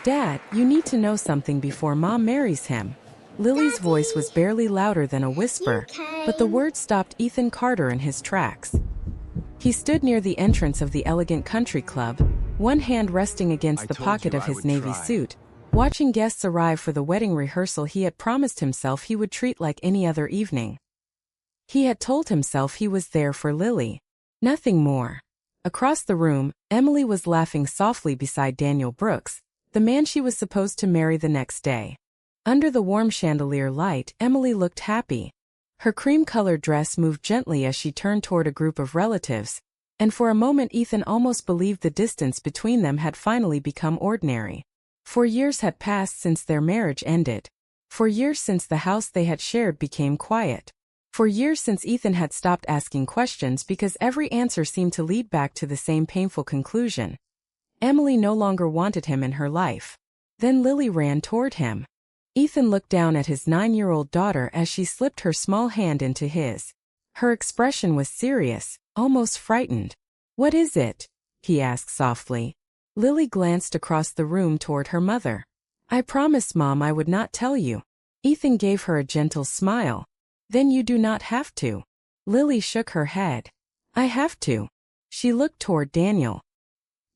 Dad, you need to know something before Mom marries him. Lily's voice was barely louder than a whisper, but the words stopped Ethan Carter in his tracks. He stood near the entrance of the elegant country club, one hand resting against the pocket of his navy suit, watching guests arrive for the wedding rehearsal he had promised himself he would treat like any other evening. He had told himself he was there for Lily. Nothing more. Across the room, Emily was laughing softly beside Daniel Brooks, the man she was supposed to marry the next day. Under the warm chandelier light, Emily looked happy. Her cream-colored dress moved gently as she turned toward a group of relatives, and for a moment Ethan almost believed the distance between them had finally become ordinary. 4 years had passed since their marriage ended. 4 years since the house they had shared became quiet. 4 years since Ethan had stopped asking questions because every answer seemed to lead back to the same painful conclusion. Emily no longer wanted him in her life. Then Lily ran toward him. Ethan looked down at his 9-year-old daughter as she slipped her small hand into his. Her expression was serious, almost frightened. "What is it?" he asked softly. Lily glanced across the room toward her mother. "I promised Mom I would not tell you." Ethan gave her a gentle smile. "Then you do not have to." Lily shook her head. "I have to." She looked toward Daniel.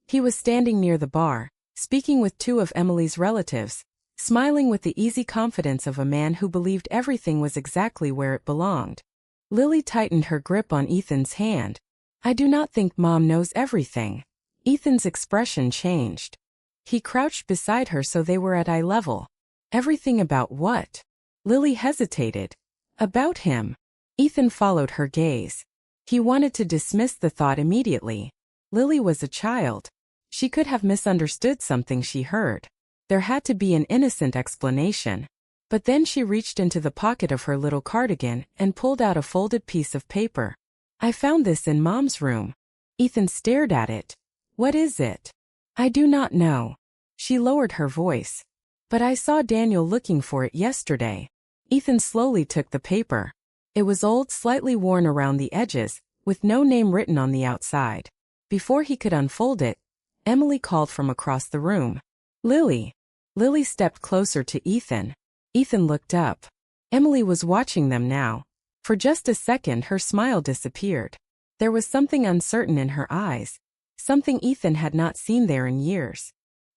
He was standing near the bar, speaking with 2 of Emily's relatives, smiling with the easy confidence of a man who believed everything was exactly where it belonged. Lily tightened her grip on Ethan's hand. "I do not think Mom knows everything." Ethan's expression changed. He crouched beside her so they were at eye level. "Everything about what?" Lily hesitated. "About him." Ethan followed her gaze. He wanted to dismiss the thought immediately. Lily was a child. She could have misunderstood something she heard. There had to be an innocent explanation. But then she reached into the pocket of her little cardigan and pulled out a folded piece of paper. "I found this in Mom's room." Ethan stared at it. "What is it?" "I do not know." She lowered her voice. "But I saw Daniel looking for it yesterday." Ethan slowly took the paper. It was old, slightly worn around the edges, with no name written on the outside. Before he could unfold it, Emily called from across the room. "Lily." Lily stepped closer to Ethan. Ethan looked up. Emily was watching them now. For just a second her smile disappeared. There was something uncertain in her eyes, something Ethan had not seen there in years.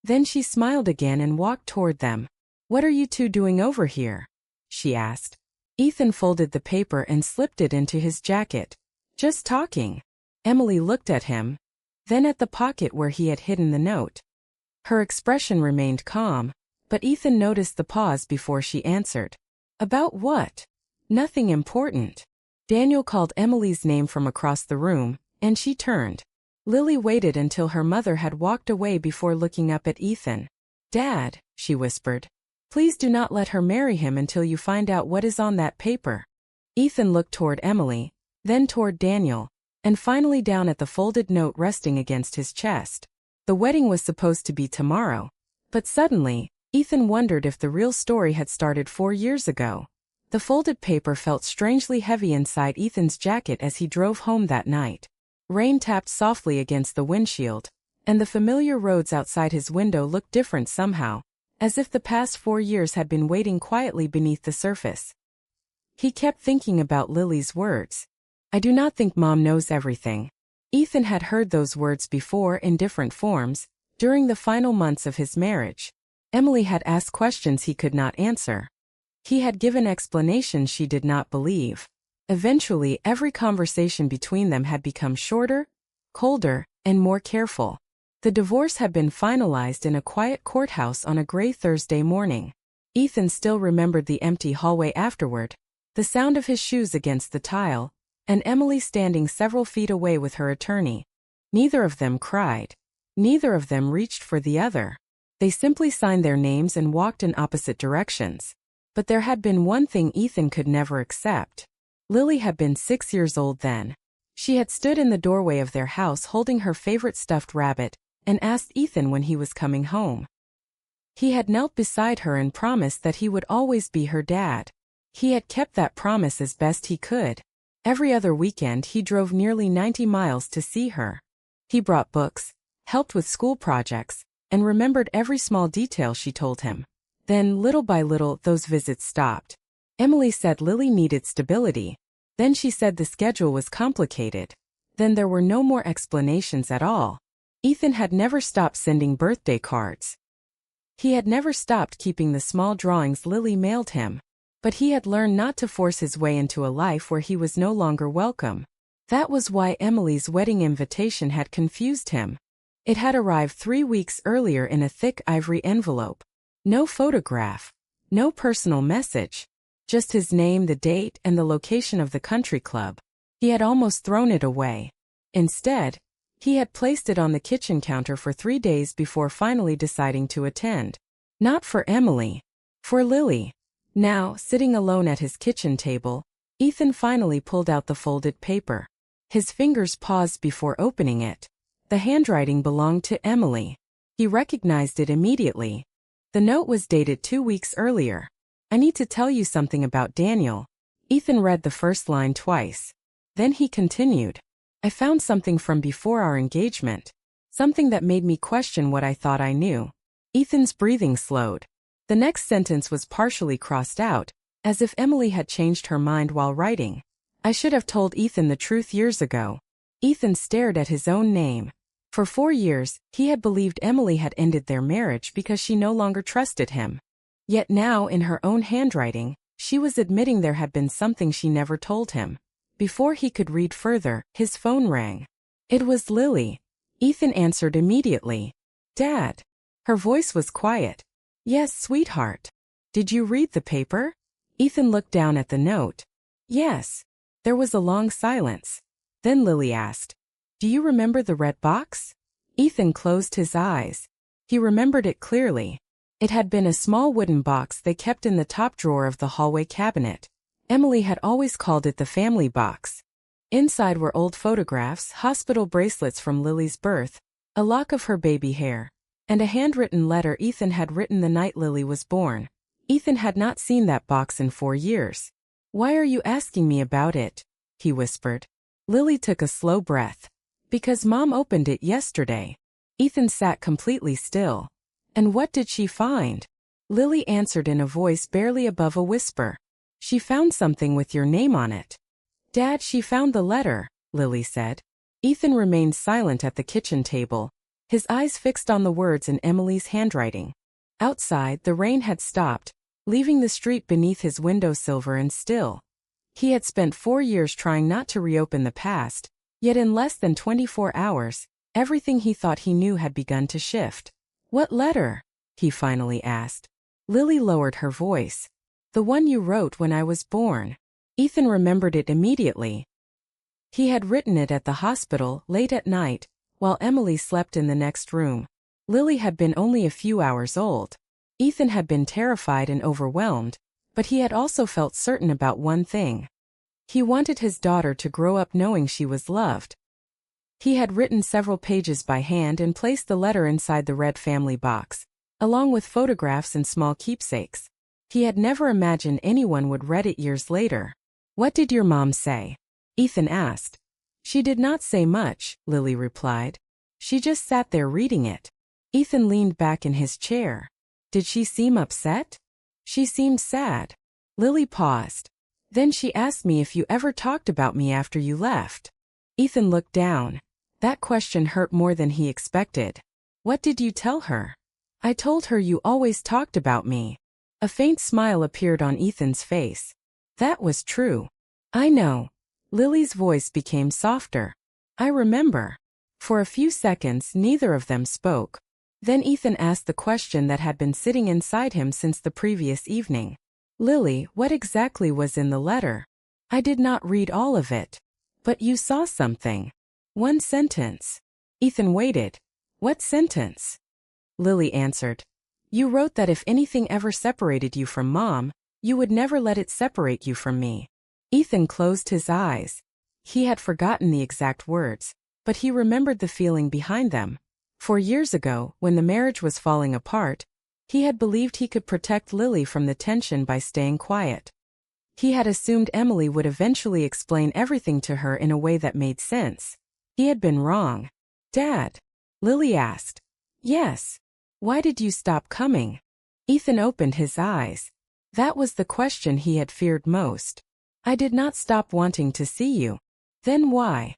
Then she smiled again and walked toward them. "What are you 2 doing over here?" she asked. Ethan folded the paper and slipped it into his jacket. "Just talking." Emily looked at him, then at the pocket where he had hidden the note. Her expression remained calm, but Ethan noticed the pause before she answered. "About what?" "Nothing important." Daniel called Emily's name from across the room, and she turned. Lily waited until her mother had walked away before looking up at Ethan. "Dad," she whispered, "please do not let her marry him until you find out what is on that paper." Ethan looked toward Emily, then toward Daniel, and finally down at the folded note resting against his chest. The wedding was supposed to be tomorrow, but suddenly, Ethan wondered if the real story had started 4 years ago. The folded paper felt strangely heavy inside Ethan's jacket as he drove home that night. Rain tapped softly against the windshield, and the familiar roads outside his window looked different somehow, as if the past 4 years had been waiting quietly beneath the surface. He kept thinking about Lily's words. "I do not think Mom knows everything." Ethan had heard those words before in different forms, during the final months of his marriage. Emily had asked questions he could not answer. He had given explanations she did not believe. Eventually, every conversation between them had become shorter, colder, and more careful. The divorce had been finalized in a quiet courthouse on a gray Thursday morning. Ethan still remembered the empty hallway afterward, the sound of his shoes against the tile, and Emily standing several feet away with her attorney. Neither of them cried. Neither of them reached for the other. They simply signed their names and walked in opposite directions. But there had been one thing Ethan could never accept. Lily had been 6 years old then. She had stood in the doorway of their house holding her favorite stuffed rabbit, and asked Ethan when he was coming home. He had knelt beside her and promised that he would always be her dad. He had kept that promise as best he could. Every other weekend he drove nearly 90 miles to see her. He brought books, helped with school projects, and remembered every small detail she told him. Then, little by little, those visits stopped. Emily said Lily needed stability. Then she said the schedule was complicated. Then there were no more explanations at all. Ethan had never stopped sending birthday cards. He had never stopped keeping the small drawings Lily mailed him. But he had learned not to force his way into a life where he was no longer welcome. That was why Emily's wedding invitation had confused him. It had arrived 3 weeks earlier in a thick ivory envelope. No photograph. No personal message. Just his name, the date, and the location of the country club. He had almost thrown it away. Instead, he had placed it on the kitchen counter for 3 days before finally deciding to attend. Not for Emily. For Lily. Now, sitting alone at his kitchen table, Ethan finally pulled out the folded paper. His fingers paused before opening it. The handwriting belonged to Emily. He recognized it immediately. The note was dated 2 weeks earlier. "I need to tell you something about Daniel." Ethan read the first line twice. Then he continued. "I found something from before our engagement. Something that made me question what I thought I knew." Ethan's breathing slowed. The next sentence was partially crossed out, as if Emily had changed her mind while writing. "I should have told Ethan the truth years ago." Ethan stared at his own name. For 4 years, he had believed Emily had ended their marriage because she no longer trusted him. Yet now, in her own handwriting, she was admitting there had been something she never told him. Before he could read further, his phone rang. It was Lily. Ethan answered immediately. "Dad." Her voice was quiet. "Yes, sweetheart. Did you read the paper?" Ethan looked down at the note. "Yes." There was a long silence. Then Lily asked, "Do you remember the red box?" Ethan closed his eyes. He remembered it clearly. It had been a small wooden box they kept in the top drawer of the hallway cabinet. Emily had always called it the family box. Inside were old photographs, hospital bracelets from Lily's birth, a lock of her baby hair, and a handwritten letter Ethan had written the night Lily was born. Ethan had not seen that box in 4 years. "Why are you asking me about it?" he whispered. Lily took a slow breath. "Because Mom opened it yesterday." Ethan sat completely still. "And what did she find?" Lily answered in a voice barely above a whisper. "She found something with your name on it." "Dad, she found the letter," Lily said. Ethan remained silent at the kitchen table, his eyes fixed on the words in Emily's handwriting. Outside, the rain had stopped, leaving the street beneath his window silver and still. He had spent 4 years trying not to reopen the past, yet in less than 24 hours, everything he thought he knew had begun to shift. "What letter?" he finally asked. Lily lowered her voice. "The one you wrote when I was born." Ethan remembered it immediately. He had written it at the hospital, late at night, while Emily slept in the next room. Lily had been only a few hours old. Ethan had been terrified and overwhelmed, but he had also felt certain about one thing. He wanted his daughter to grow up knowing she was loved. He had written several pages by hand and placed the letter inside the red family box, along with photographs and small keepsakes. He had never imagined anyone would read it years later. "What did your mom say?" Ethan asked. "She did not say much," Lily replied. "She just sat there reading it." Ethan leaned back in his chair. "Did she seem upset?" "She seemed sad." Lily paused. "Then she asked me if you ever talked about me after you left." Ethan looked down. That question hurt more than he expected. "What did you tell her?" "I told her you always talked about me." A faint smile appeared on Ethan's face. "That was true." "I know." Lily's voice became softer. "I remember." For a few seconds, neither of them spoke. Then Ethan asked the question that had been sitting inside him since the previous evening. "Lily, what exactly was in the letter?" "I did not read all of it." "But you saw something." "One sentence." Ethan waited. "What sentence?" Lily answered. "You wrote that if anything ever separated you from Mom, you would never let it separate you from me." Ethan closed his eyes. He had forgotten the exact words, but he remembered the feeling behind them. 4 years ago, when the marriage was falling apart, he had believed he could protect Lily from the tension by staying quiet. He had assumed Emily would eventually explain everything to her in a way that made sense. He had been wrong. "Dad?" Lily asked. "Yes." Why did you stop coming? Ethan opened his eyes. That was the question he had feared most. I did not stop wanting to see you. Then why?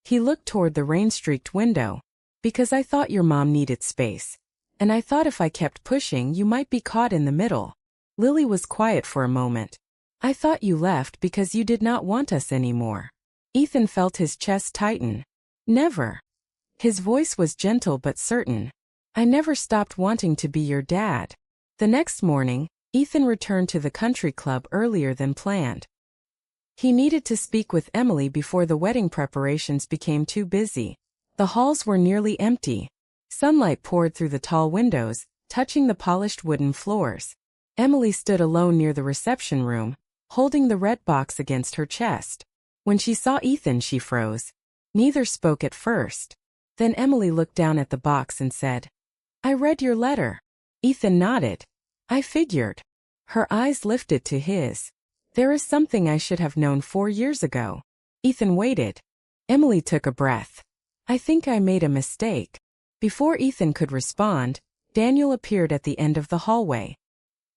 He looked toward the rain-streaked window. Because I thought your mom needed space. And I thought if I kept pushing you might be caught in the middle. Lily was quiet for a moment. I thought you left because you did not want us anymore. Ethan felt his chest tighten. Never. His voice was gentle but certain. I never stopped wanting to be your dad. The next morning, Ethan returned to the country club earlier than planned. He needed to speak with Emily before the wedding preparations became too busy. The halls were nearly empty. Sunlight poured through the tall windows, touching the polished wooden floors. Emily stood alone near the reception room, holding the red box against her chest. When she saw Ethan, she froze. Neither spoke at first. Then Emily looked down at the box and said, I read your letter. Ethan nodded. I figured. Her eyes lifted to his. There is something I should have known 4 years ago. Ethan waited. Emily took a breath. I think I made a mistake. Before Ethan could respond, Daniel appeared at the end of the hallway.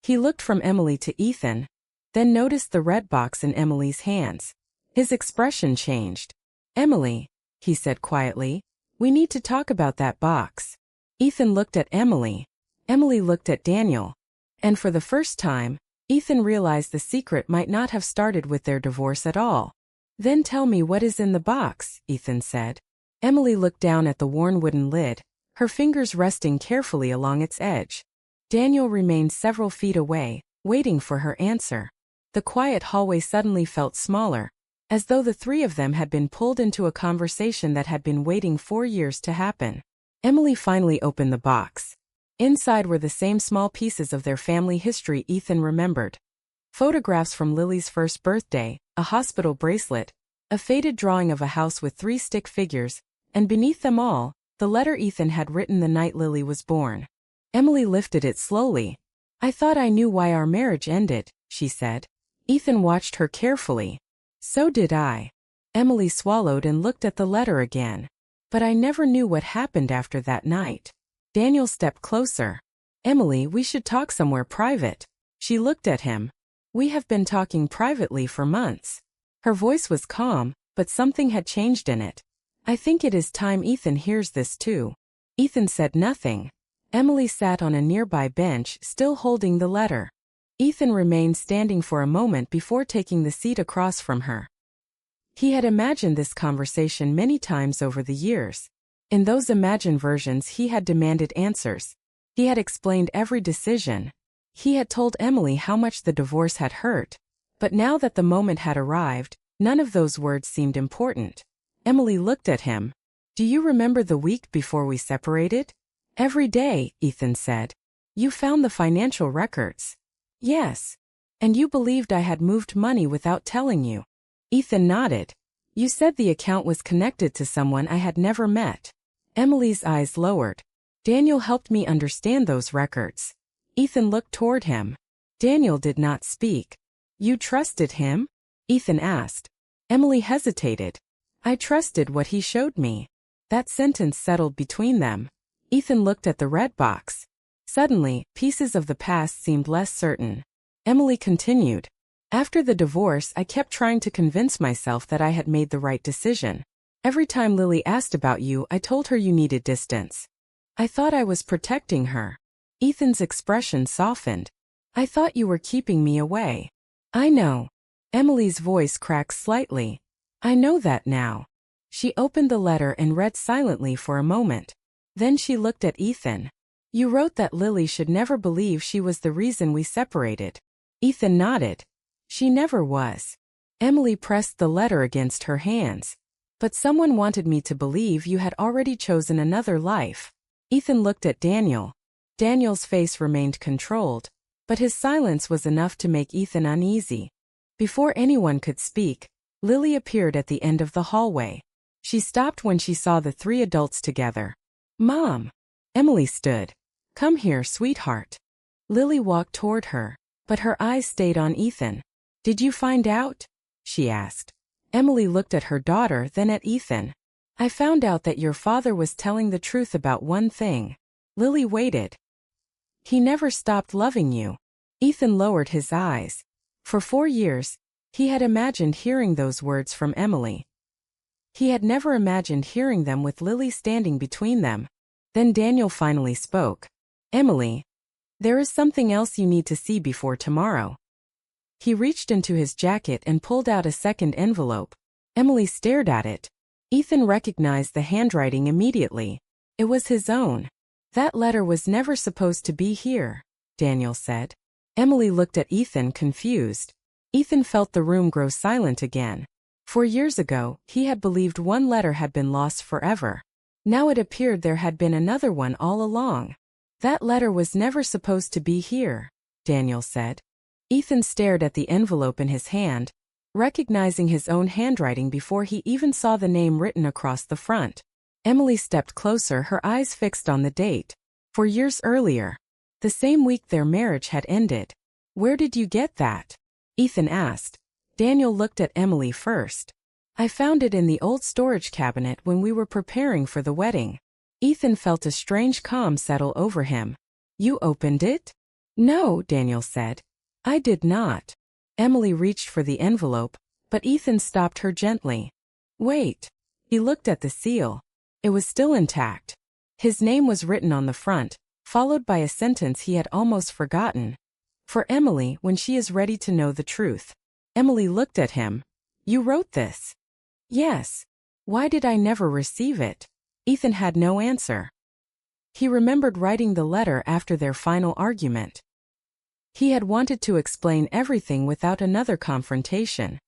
He looked from Emily to Ethan, then noticed the red box in Emily's hands. His expression changed. Emily, he said quietly, we need to talk about that box. Ethan looked at Emily. Emily looked at Daniel. And for the first time, Ethan realized the secret might not have started with their divorce at all. Then tell me what is in the box, Ethan said. Emily looked down at the worn wooden lid, her fingers resting carefully along its edge. Daniel remained several feet away, waiting for her answer. The quiet hallway suddenly felt smaller, as though the three of them had been pulled into a conversation that had been waiting 4 years to happen. Emily finally opened the box. Inside were the same small pieces of their family history Ethan remembered. Photographs from Lily's first birthday, a hospital bracelet, a faded drawing of a house with 3 stick figures, and beneath them all, the letter Ethan had written the night Lily was born. Emily lifted it slowly. I thought I knew why our marriage ended, she said. Ethan watched her carefully. So did I. Emily swallowed and looked at the letter again. But I never knew what happened after that night. Daniel stepped closer. Emily, we should talk somewhere private. She looked at him. We have been talking privately for months. Her voice was calm, but something had changed in it. I think it is time Ethan hears this too. Ethan said nothing. Emily sat on a nearby bench, still holding the letter. Ethan remained standing for a moment before taking the seat across from her. He had imagined this conversation many times over the years. In those imagined versions he had demanded answers. He had explained every decision. He had told Emily how much the divorce had hurt. But now that the moment had arrived, none of those words seemed important. Emily looked at him. Do you remember the week before we separated? Every day, Ethan said. You found the financial records. Yes. And you believed I had moved money without telling you. Ethan nodded. You said the account was connected to someone I had never met. Emily's eyes lowered. Daniel helped me understand those records. Ethan looked toward him. Daniel did not speak. You trusted him? Ethan asked. Emily hesitated. I trusted what he showed me. That sentence settled between them. Ethan looked at the red box. Suddenly, pieces of the past seemed less certain. Emily continued. After the divorce, I kept trying to convince myself that I had made the right decision. Every time Lily asked about you, I told her you needed distance. I thought I was protecting her. Ethan's expression softened. I thought you were keeping me away. I know. Emily's voice cracked slightly. I know that now. She opened the letter and read silently for a moment. Then she looked at Ethan. You wrote that Lily should never believe she was the reason we separated. Ethan nodded. She never was. Emily pressed the letter against her hands. But someone wanted me to believe you had already chosen another life. Ethan looked at Daniel. Daniel's face remained controlled, but his silence was enough to make Ethan uneasy. Before anyone could speak, Lily appeared at the end of the hallway. She stopped when she saw the 3 adults together. Mom! Emily stood. Come here, sweetheart. Lily walked toward her, but her eyes stayed on Ethan. Did you find out? She asked. Emily looked at her daughter, then at Ethan. I found out that your father was telling the truth about one thing. Lily waited. He never stopped loving you. Ethan lowered his eyes. For 4 years, he had imagined hearing those words from Emily. He had never imagined hearing them with Lily standing between them. Then Daniel finally spoke. Emily, there is something else you need to see before tomorrow. He reached into his jacket and pulled out a second envelope. Emily stared at it. Ethan recognized the handwriting immediately. It was his own. That letter was never supposed to be here, Daniel said. Emily looked at Ethan confused. Ethan felt the room grow silent again. 4 years ago, he had believed one letter had been lost forever. Now it appeared there had been another one all along. That letter was never supposed to be here, Daniel said. Ethan stared at the envelope in his hand, recognizing his own handwriting before he even saw the name written across the front. Emily stepped closer, her eyes fixed on the date. 4 years earlier. The same week their marriage had ended. Where did you get that? Ethan asked. Daniel looked at Emily first. I found it in the old storage cabinet when we were preparing for the wedding. Ethan felt a strange calm settle over him. You opened it? No, Daniel said. I did not. Emily reached for the envelope, but Ethan stopped her gently. Wait. He looked at the seal. It was still intact. His name was written on the front, followed by a sentence he had almost forgotten. For Emily, when she is ready to know the truth. Emily looked at him. You wrote this? Yes. Why did I never receive it? Ethan had no answer. He remembered writing the letter after their final argument. He had wanted to explain everything without another confrontation.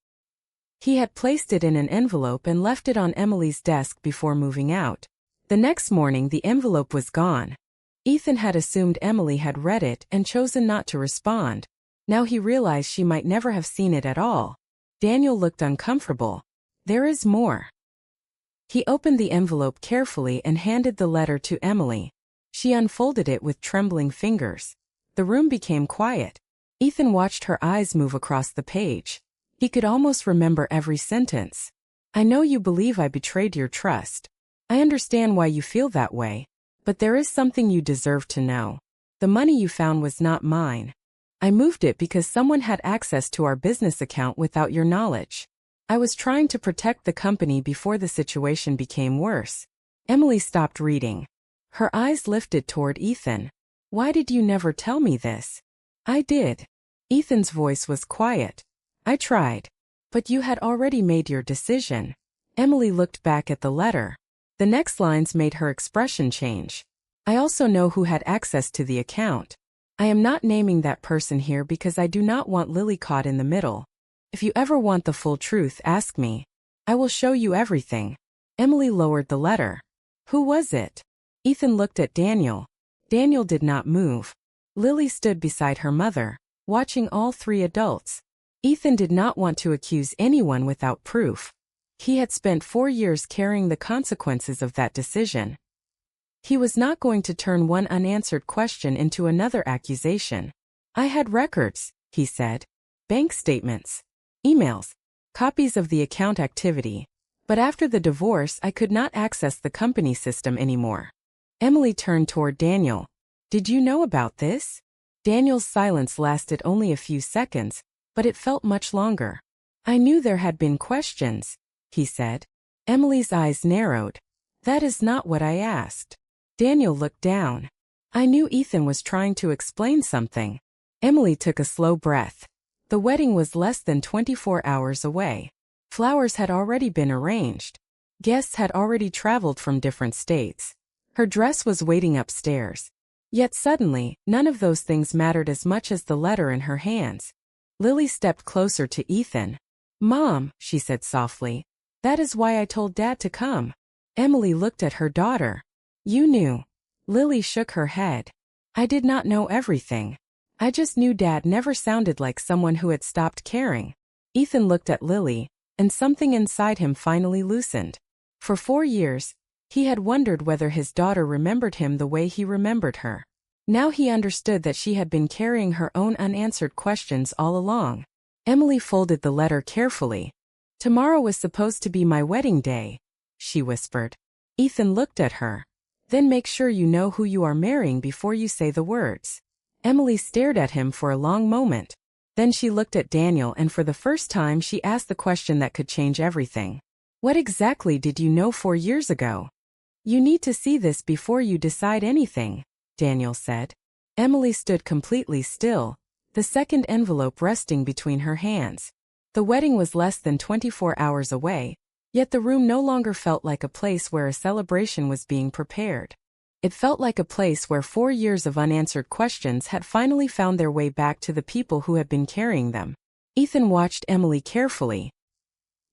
He had placed it in an envelope and left it on Emily's desk before moving out. The next morning the envelope was gone. Ethan had assumed Emily had read it and chosen not to respond. Now he realized she might never have seen it at all. Daniel looked uncomfortable. There is more. He opened the envelope carefully and handed the letter to Emily. She unfolded it with trembling fingers. The room became quiet. Ethan watched her eyes move across the page. He could almost remember every sentence. I know you believe I betrayed your trust. I understand why you feel that way. But there is something you deserve to know. The money you found was not mine. I moved it because someone had access to our business account without your knowledge. I was trying to protect the company before the situation became worse. Emily stopped reading. Her eyes lifted toward Ethan. Why did you never tell me this? I did. Ethan's voice was quiet. I tried. But you had already made your decision. Emily looked back at the letter. The next lines made her expression change. I also know who had access to the account. I am not naming that person here because I do not want Lily caught in the middle. If you ever want the full truth, ask me. I will show you everything. Emily lowered the letter. Who was it? Ethan looked at Daniel. Daniel did not move. Lily stood beside her mother, watching all 3 adults. Ethan did not want to accuse anyone without proof. He had spent 4 years carrying the consequences of that decision. He was not going to turn one unanswered question into another accusation. I had records, he said. Bank statements, emails, copies of the account activity. But after the divorce, I could not access the company system anymore. Emily turned toward Daniel. Did you know about this? Daniel's silence lasted only a few seconds, but it felt much longer. I knew there had been questions, he said. Emily's eyes narrowed. That is not what I asked. Daniel looked down. I knew Ethan was trying to explain something. Emily took a slow breath. The wedding was less than 24 hours away. Flowers had already been arranged. Guests had already traveled from different states. Her dress was waiting upstairs. Yet suddenly, none of those things mattered as much as the letter in her hands. Lily stepped closer to Ethan. Mom, she said softly. That is why I told Dad to come. Emily looked at her daughter. You knew. Lily shook her head. I did not know everything. I just knew Dad never sounded like someone who had stopped caring. Ethan looked at Lily, and something inside him finally loosened. For 4 years, he had wondered whether his daughter remembered him the way he remembered her. Now he understood that she had been carrying her own unanswered questions all along. Emily folded the letter carefully. Tomorrow was supposed to be my wedding day, she whispered. Ethan looked at her. Then make sure you know who you are marrying before you say the words. Emily stared at him for a long moment. Then she looked at Daniel, and for the first time she asked the question that could change everything. What exactly did you know 4 years ago? You need to see this before you decide anything, Daniel said. Emily stood completely still, the second envelope resting between her hands. The wedding was less than 24 hours away, yet the room no longer felt like a place where a celebration was being prepared. It felt like a place where 4 years of unanswered questions had finally found their way back to the people who had been carrying them. Ethan watched Emily carefully.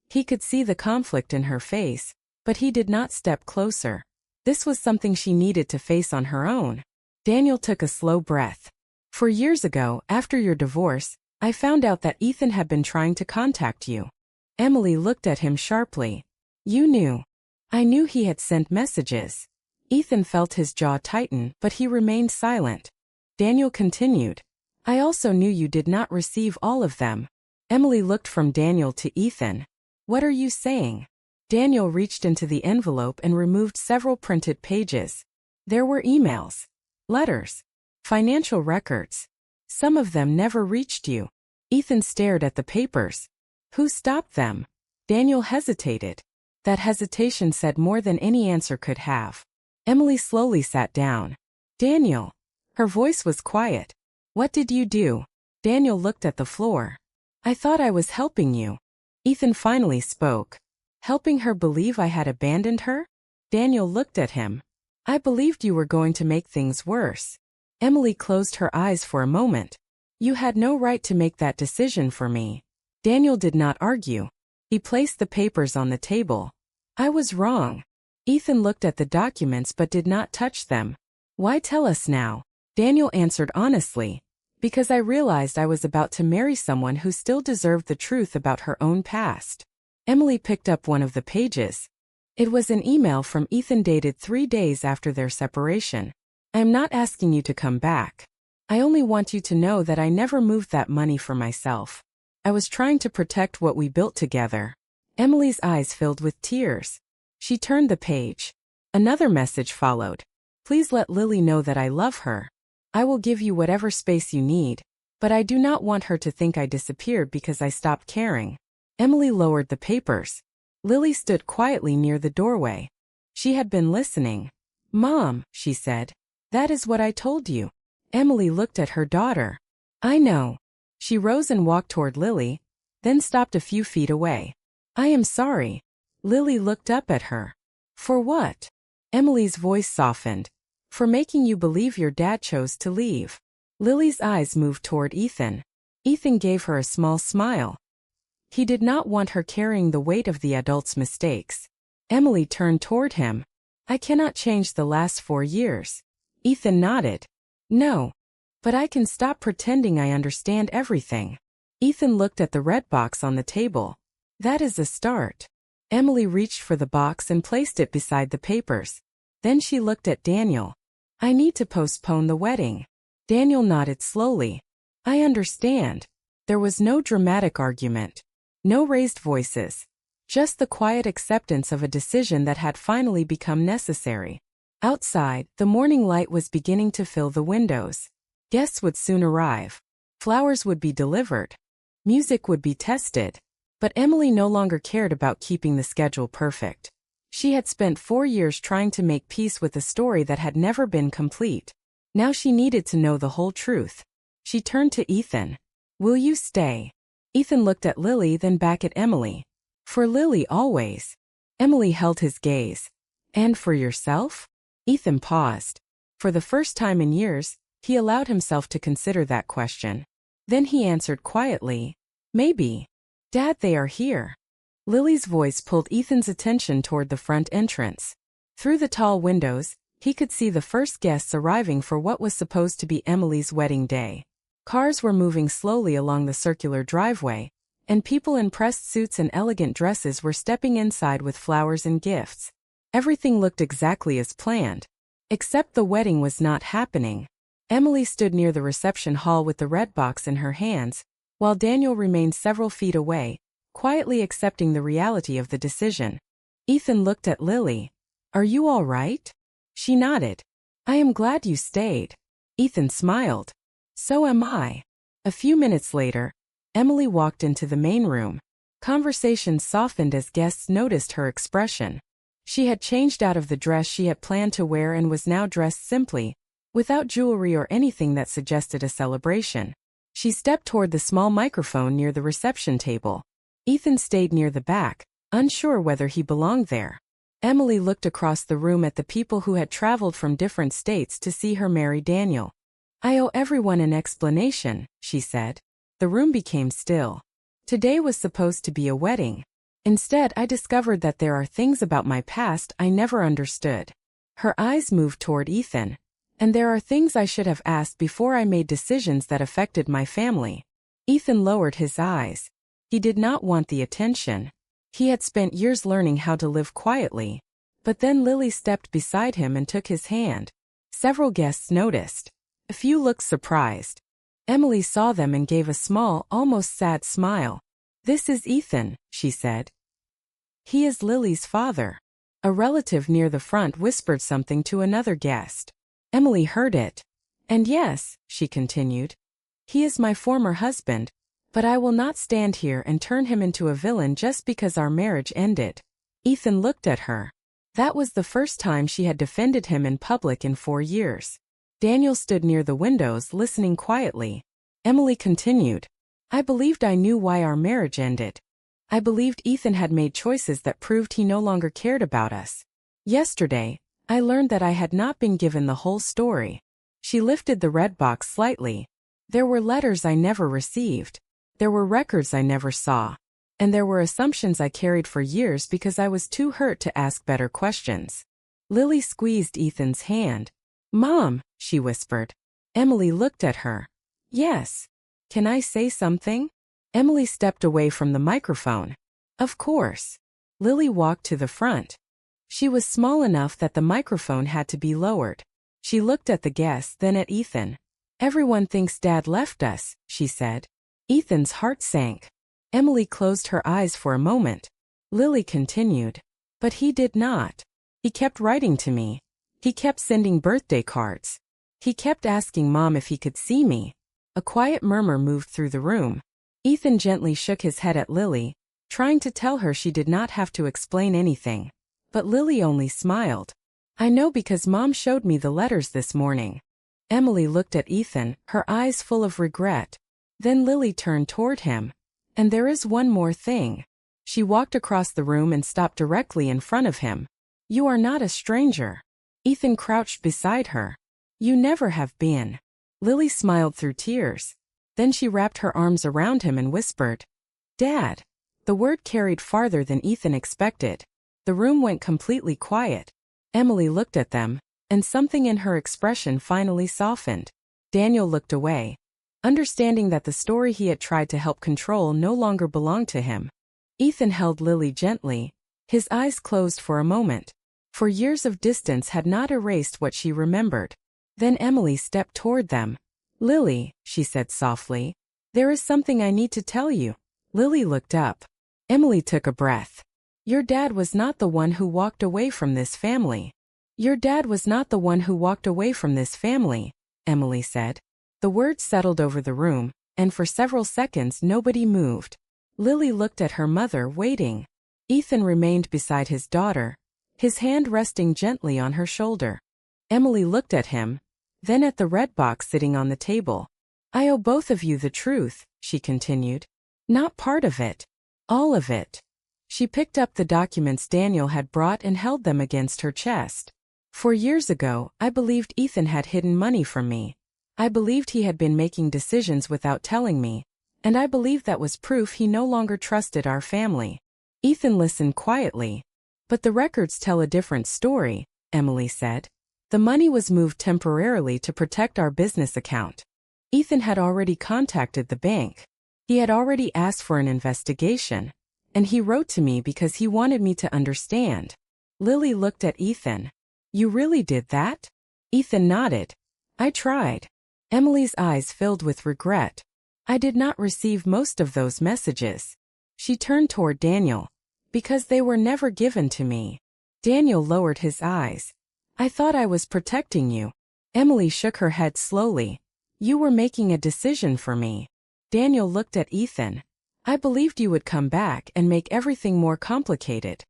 He could see the conflict in her face, but he did not step closer. This was something she needed to face on her own. Daniel took a slow breath. 4 years ago, after your divorce, I found out that Ethan had been trying to contact you. Emily looked at him sharply. You knew. I knew he had sent messages. Ethan felt his jaw tighten, but he remained silent. Daniel continued. I also knew you did not receive all of them. Emily looked from Daniel to Ethan. What are you saying? Daniel reached into the envelope and removed several printed pages. There were emails, letters, financial records. Some of them never reached you. Ethan stared at the papers. Who stopped them? Daniel hesitated. That hesitation said more than any answer could have. Emily slowly sat down. Daniel. Her voice was quiet. What did you do? Daniel looked at the floor. I thought I was helping you. Ethan finally spoke. Helping her believe I had abandoned her? Daniel looked at him. I believed you were going to make things worse. Emily closed her eyes for a moment. You had no right to make that decision for me. Daniel did not argue. He placed the papers on the table. I was wrong. Ethan looked at the documents but did not touch them. Why tell us now? Daniel answered honestly. Because I realized I was about to marry someone who still deserved the truth about her own past. Emily picked up one of the pages. It was an email from Ethan dated 3 days after their separation. I am not asking you to come back. I only want you to know that I never moved that money for myself. I was trying to protect what we built together. Emily's eyes filled with tears. She turned the page. Another message followed. Please let Lily know that I love her. I will give you whatever space you need, but I do not want her to think I disappeared because I stopped caring. Emily lowered the papers. Lily stood quietly near the doorway. She had been listening. Mom, she said. That is what I told you. Emily looked at her daughter. I know. She rose and walked toward Lily, then stopped a few feet away. I am sorry. Lily looked up at her. For what? Emily's voice softened. For making you believe your dad chose to leave. Lily's eyes moved toward Ethan. Ethan gave her a small smile. He did not want her carrying the weight of the adult's mistakes. Emily turned toward him. I cannot change the last 4 years. Ethan nodded. No. But I can stop pretending I understand everything. Ethan looked at the red box on the table. That is a start. Emily reached for the box and placed it beside the papers. Then she looked at Daniel. I need to postpone the wedding. Daniel nodded slowly. I understand. There was no dramatic argument. No raised voices. Just the quiet acceptance of a decision that had finally become necessary. Outside, the morning light was beginning to fill the windows. Guests would soon arrive. Flowers would be delivered. Music would be tested. But Emily no longer cared about keeping the schedule perfect. She had spent 4 years trying to make peace with a story that had never been complete. Now she needed to know the whole truth. She turned to Ethan. Will you stay? Ethan looked at Lily, then back at Emily. For Lily always. Emily held his gaze. And for yourself? Ethan paused. For the first time in years, he allowed himself to consider that question. Then he answered quietly. Maybe. Dad, they are here. Lily's voice pulled Ethan's attention toward the front entrance. Through the tall windows, he could see the first guests arriving for what was supposed to be Emily's wedding day. Cars were moving slowly along the circular driveway, and people in pressed suits and elegant dresses were stepping inside with flowers and gifts. Everything looked exactly as planned. Except the wedding was not happening. Emily stood near the reception hall with the red box in her hands, while Daniel remained several feet away, quietly accepting the reality of the decision. Ethan looked at Lily. Are you all right? She nodded. I am glad you stayed. Ethan smiled. So am I. A few minutes later, Emily walked into the main room. Conversation softened as guests noticed her expression. She had changed out of the dress she had planned to wear and was now dressed simply, without jewelry or anything that suggested a celebration. She stepped toward the small microphone near the reception table. Ethan stayed near the back, unsure whether he belonged there. Emily looked across the room at the people who had traveled from different states to see her marry Daniel. I owe everyone an explanation, she said. The room became still. Today was supposed to be a wedding. Instead, I discovered that there are things about my past I never understood. Her eyes moved toward Ethan. And there are things I should have asked before I made decisions that affected my family. Ethan lowered his eyes. He did not want the attention. He had spent years learning how to live quietly. But then Lily stepped beside him and took his hand. Several guests noticed. A few looked surprised. Emily saw them and gave a small, almost sad smile. This is Ethan, she said. He is Lily's father. A relative near the front whispered something to another guest. Emily heard it. And yes, she continued, he is my former husband, but I will not stand here and turn him into a villain just because our marriage ended. Ethan looked at her. That was the first time she had defended him in public in 4 years. Daniel stood near the windows listening quietly. Emily continued, I believed I knew why our marriage ended. I believed Ethan had made choices that proved he no longer cared about us. Yesterday, I learned that I had not been given the whole story. She lifted the red box slightly. There were letters I never received. There were records I never saw. And there were assumptions I carried for years because I was too hurt to ask better questions. Lily squeezed Ethan's hand. Mom, she whispered. Emily looked at her. Yes. Can I say something? Emily stepped away from the microphone. Of course. Lily walked to the front. She was small enough that the microphone had to be lowered. She looked at the guests, then at Ethan. Everyone thinks Dad left us, she said. Ethan's heart sank. Emily closed her eyes for a moment. Lily continued. But he did not. He kept writing to me. He kept sending birthday cards. He kept asking Mom if he could see me. A quiet murmur moved through the room. Ethan gently shook his head at Lily, trying to tell her she did not have to explain anything. But Lily only smiled. I know because Mom showed me the letters this morning. Emily looked at Ethan, her eyes full of regret. Then Lily turned toward him. And there is one more thing. She walked across the room and stopped directly in front of him. You are not a stranger. Ethan crouched beside her. You never have been. Lily smiled through tears. Then she wrapped her arms around him and whispered, Dad. The word carried farther than Ethan expected. The room went completely quiet. Emily looked at them, and something in her expression finally softened. Daniel looked away, understanding that the story he had tried to help control no longer belonged to him. Ethan held Lily gently, his eyes closed for a moment. For years of distance had not erased what she remembered. Then Emily stepped toward them. Lily, she said softly, there is something I need to tell you. Lily looked up. Emily took a breath. Your dad was not the one who walked away from this family. Your dad was not the one who walked away from this family, Emily said. The words settled over the room, and for several seconds nobody moved. Lily looked at her mother, waiting. Ethan remained beside his daughter, his hand resting gently on her shoulder. Emily looked at him, then at the red box sitting on the table. I owe both of you the truth, she continued. Not part of it. All of it. She picked up the documents Daniel had brought and held them against her chest. 4 years ago, I believed Ethan had hidden money from me. I believed he had been making decisions without telling me, and I believed that was proof he no longer trusted our family. Ethan listened quietly. But the records tell a different story, Emily said. The money was moved temporarily to protect our business account. Ethan had already contacted the bank. He had already asked for an investigation. And he wrote to me because he wanted me to understand. Lily looked at Ethan. You really did that? Ethan nodded. I tried. Emily's eyes filled with regret. I did not receive most of those messages. She turned toward Daniel. Because they were never given to me. Daniel lowered his eyes. I thought I was protecting you. Emily shook her head slowly. You were making a decision for me. Daniel looked at Ethan. I believed you would come back and make everything more complicated.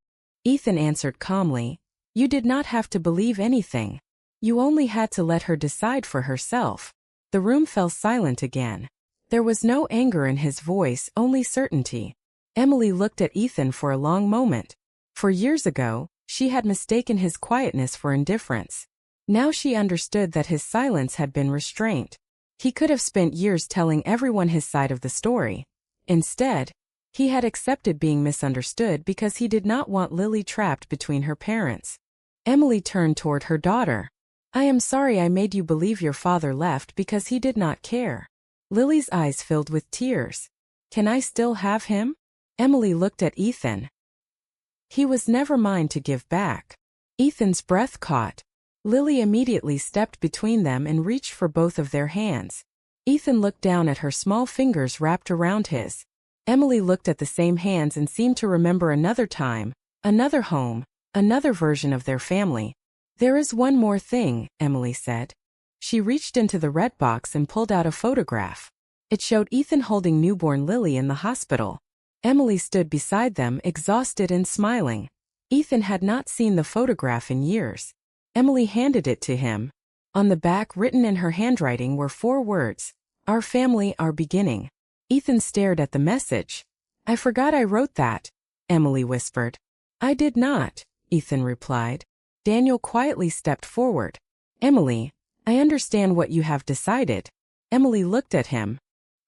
Ethan answered calmly. You did not have to believe anything. You only had to let her decide for herself. The room fell silent again. There was no anger in his voice, only certainty. Emily looked at Ethan for a long moment. For years ago, she had mistaken his quietness for indifference. Now she understood that his silence had been restraint. He could have spent years telling everyone his side of the story. Instead, he had accepted being misunderstood because he did not want Lily trapped between her parents. Emily turned toward her daughter. I am sorry I made you believe your father left because he did not care. Lily's eyes filled with tears. Can I still have him? Emily looked at Ethan. He was never mine to give back. Ethan's breath caught. Lily immediately stepped between them and reached for both of their hands. Ethan looked down at her small fingers wrapped around his. Emily looked at the same hands and seemed to remember another time, another home, another version of their family. There is one more thing, Emily said. She reached into the red box and pulled out a photograph. It showed Ethan holding newborn Lily in the hospital. Emily stood beside them, exhausted and smiling. Ethan had not seen the photograph in years. Emily handed it to him. On the back, written in her handwriting, were 4 words. Our family, our beginning. Ethan stared at the message. I forgot I wrote that, Emily whispered. I did not, Ethan replied. Daniel quietly stepped forward. Emily, I understand what you have decided. Emily looked at him.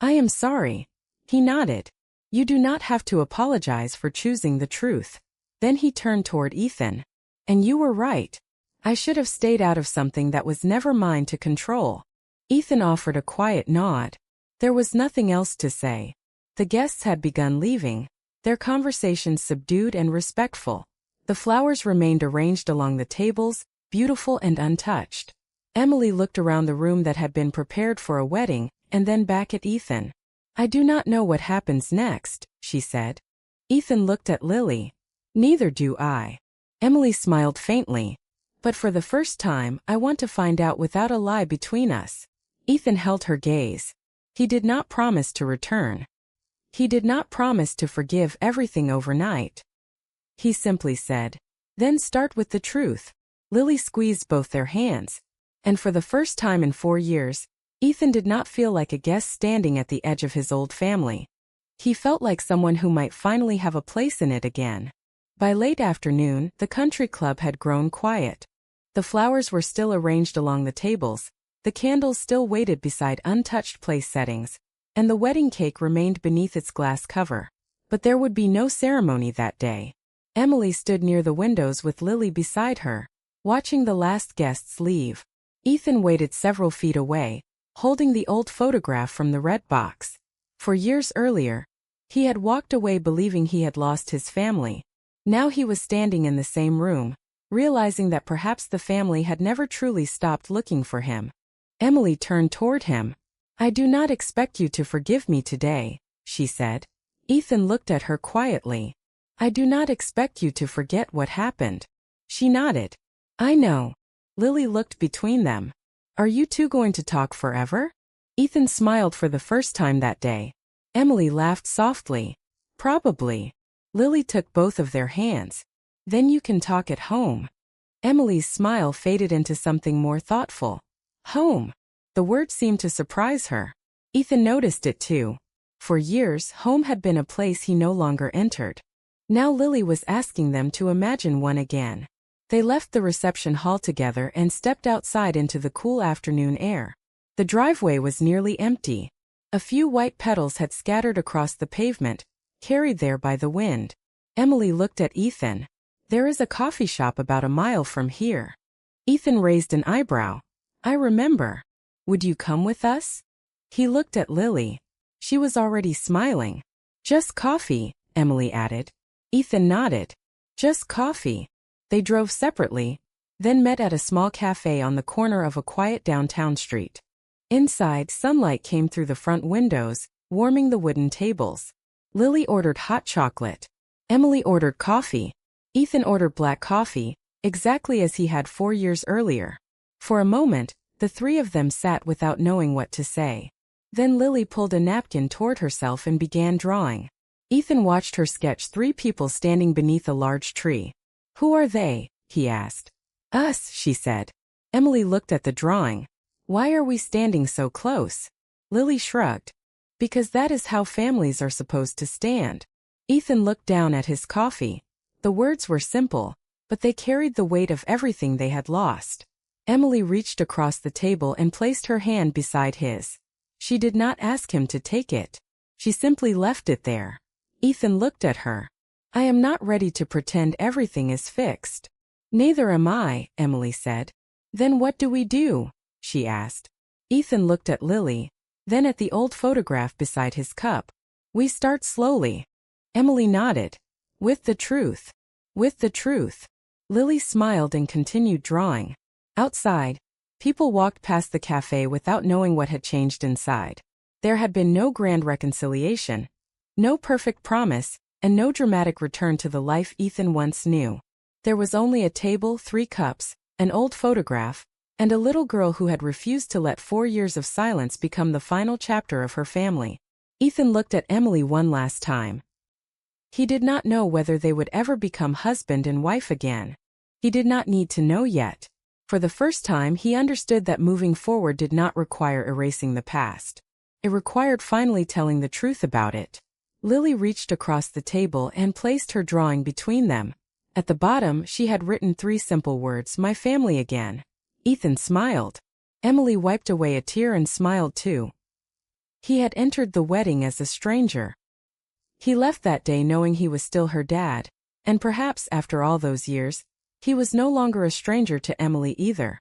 I am sorry. He nodded. You do not have to apologize for choosing the truth. Then he turned toward Ethan. And you were right. I should have stayed out of something that was never mine to control. Ethan offered a quiet nod. There was nothing else to say. The guests had begun leaving, their conversations subdued and respectful. The flowers remained arranged along the tables, beautiful and untouched. Emily looked around the room that had been prepared for a wedding, and then back at Ethan. I do not know what happens next, she said. Ethan looked at Lily. Neither do I. Emily smiled faintly. But for the first time, I want to find out without a lie between us. Ethan held her gaze. He did not promise to return. He did not promise to forgive everything overnight. He simply said, then start with the truth. Lily squeezed both their hands. And for the first time in 4 years, Ethan did not feel like a guest standing at the edge of his old family. He felt like someone who might finally have a place in it again. By late afternoon, the country club had grown quiet. The flowers were still arranged along the tables, the candles still waited beside untouched place settings, and the wedding cake remained beneath its glass cover. But there would be no ceremony that day. Emily stood near the windows with Lily beside her, watching the last guests leave. Ethan waited several feet away, holding the old photograph from the red box. For years earlier, he had walked away believing he had lost his family. Now he was standing in the same room, realizing that perhaps the family had never truly stopped looking for him. Emily turned toward him. I do not expect you to forgive me today, she said. Ethan looked at her quietly. I do not expect you to forget what happened. She nodded. I know. Lily looked between them. Are you two going to talk forever? Ethan smiled for the first time that day. Emily laughed softly. Probably. Lily took both of their hands. Then you can talk at home. Emily's smile faded into something more thoughtful. Home. The word seemed to surprise her. Ethan noticed it too. For years, home had been a place he no longer entered. Now Lily was asking them to imagine one again. They left the reception hall together and stepped outside into the cool afternoon air. The driveway was nearly empty. A few white petals had scattered across the pavement, carried there by the wind. Emily looked at Ethan. There is a coffee shop about a mile from here. Ethan raised an eyebrow. I remember. Would you come with us? He looked at Lily. She was already smiling. Just coffee, Emily added. Ethan nodded. Just coffee. They drove separately, then met at a small cafe on the corner of a quiet downtown street. Inside, sunlight came through the front windows, warming the wooden tables. Lily ordered hot chocolate. Emily ordered coffee. Ethan ordered black coffee, exactly as he had 4 years earlier. For a moment, the three of them sat without knowing what to say. Then Lily pulled a napkin toward herself and began drawing. Ethan watched her sketch 3 people standing beneath a large tree. "Who are they?" he asked. "Us," she said. Emily looked at the drawing. "Why are we standing so close?" Lily shrugged. "Because that is how families are supposed to stand." Ethan looked down at his coffee. The words were simple, but they carried the weight of everything they had lost. Emily reached across the table and placed her hand beside his. She did not ask him to take it. She simply left it there. Ethan looked at her. "I am not ready to pretend everything is fixed." "Neither am I," Emily said. "Then what do we do?" she asked. Ethan looked at Lily, then at the old photograph beside his cup. "We start slowly." Emily nodded. "With the truth." "With the truth." Lily smiled and continued drawing. Outside, people walked past the cafe without knowing what had changed inside. There had been no grand reconciliation, no perfect promise, and no dramatic return to the life Ethan once knew. There was only a table, 3 cups, an old photograph, and a little girl who had refused to let 4 years of silence become the final chapter of her family. Ethan looked at Emily one last time. He did not know whether they would ever become husband and wife again. He did not need to know yet. For the first time, he understood that moving forward did not require erasing the past. It required finally telling the truth about it. Lily reached across the table and placed her drawing between them. At the bottom, she had written 3 simple words, "My family again." Ethan smiled. Emily wiped away a tear and smiled too. He had entered the wedding as a stranger. He left that day knowing he was still her dad, and perhaps after all those years, he was no longer a stranger to Emily either.